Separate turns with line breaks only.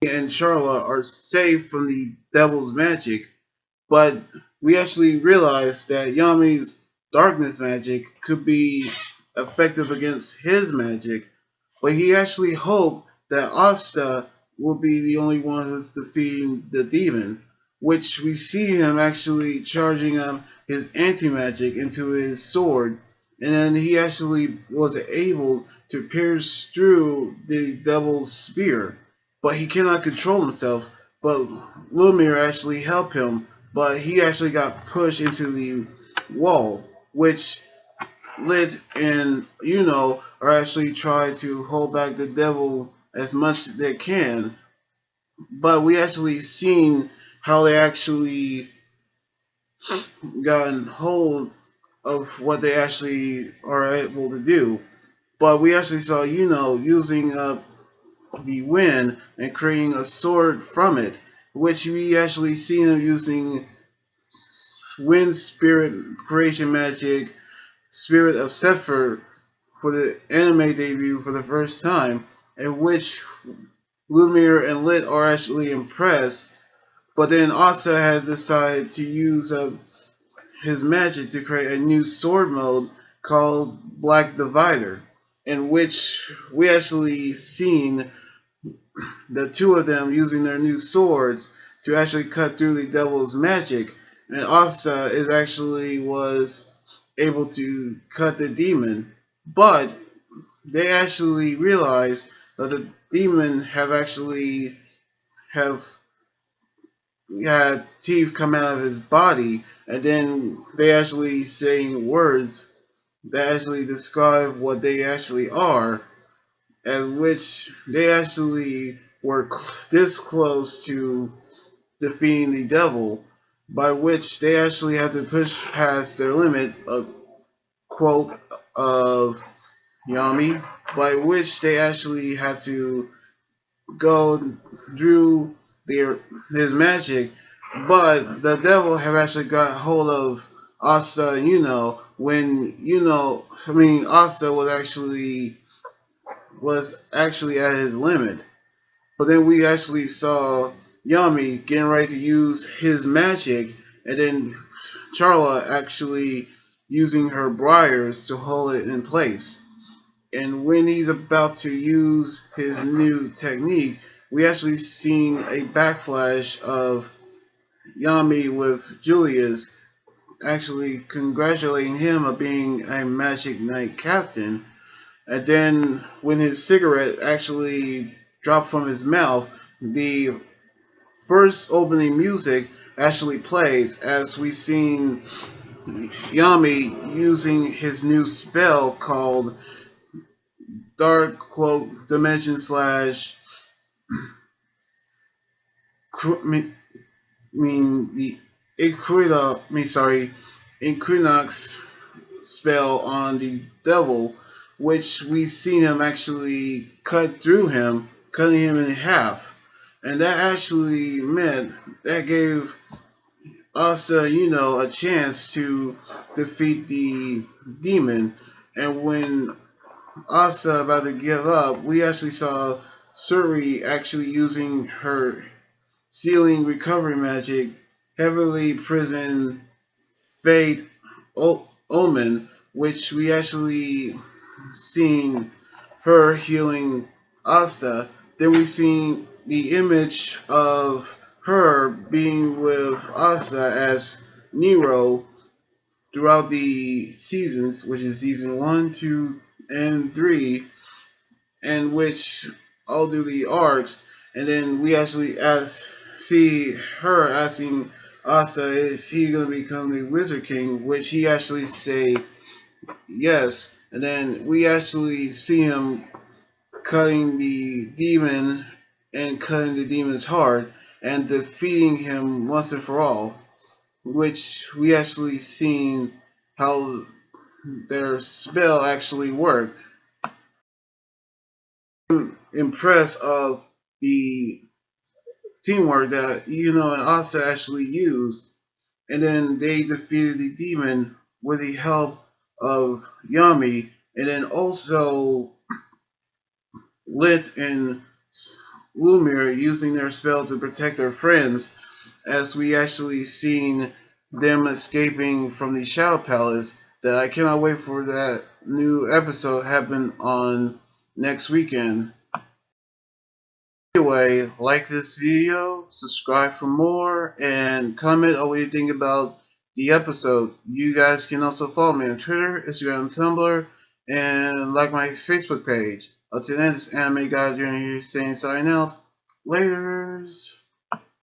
and Charla are safe from the devil's magic, but we actually realized that Yami's darkness magic could be effective against his magic, but he actually hoped that Asta will be the only one who's defeating the demon, which we see him actually charging his anti magic into his sword, and then he actually was able to pierce through the devil's spear, but he cannot control himself. But Lumir actually helped him, but he actually got pushed into the wall, which Lit and Yuno are actually trying to hold back the devil as much as they can, but we actually seen how they actually gotten hold of what they actually are able to do. But we actually saw Yuno using up the wind and creating a sword from it, which we actually seen him using wind spirit creation magic, spirit of Zephyr for the anime debut for the first time, in which Lumir and Lit are actually impressed, but then Asta has decided to use his magic to create a new sword mode called Black Divider, in which we actually seen the two of them using their new swords to actually cut through the devil's magic, and Asta is actually was able to cut the demon, but they actually realize that the demon have actually have had teeth come out of his body, and then they actually saying words that actually describe what they actually are, at which they actually were this close to defeating the devil, by which they actually had to push past their limit, a quote of Yami, by which they actually had to go through their his magic, but the devil have actually got hold of Asta and when Asta was actually at his limit. But then we actually saw Yami getting ready to use his magic, and then Charla actually using her briars to hold it in place. And when he's about to use his new technique, we actually seen a backflash of Yami with Julius actually congratulating him on being a Magic Knight captain. And then when his cigarette actually dropped from his mouth, the first opening music actually played as we seen Yami using his new spell called Dark Cloak Dimension slash the Equinox spell on the devil, which we seen him actually cut through him, cutting him in half, and that actually meant that gave us, a chance to defeat the demon. And when Asa about to give up, we actually saw Suri actually using her sealing recovery magic, heavily prison fate omen, which we actually seen her healing Asta. Then we seen the image of her being with Asta as Nero throughout the seasons, which is season 1, 2, and 3, and which all do the arcs, and then we actually see her asking Asa, is he gonna become the Wizard King? Which he actually say yes, and then we actually see him cutting the demon and cutting the demon's heart and defeating him once and for all. Which we actually seen how their spell actually worked. I'm impressed of the teamwork that and Asa actually used, and then they defeated the demon with the help of Yami, and then also Lit and Lumir using their spell to protect their friends, as we actually seen them escaping from the Shadow Palace. That I cannot wait for that new episode happen on next weekend. Anyway, like this video, subscribe for more, and comment on what you think about the episode. You guys can also follow me on Twitter, Instagram, Tumblr, and like my Facebook page. Until then, this anime guy here saying sign out. Laters.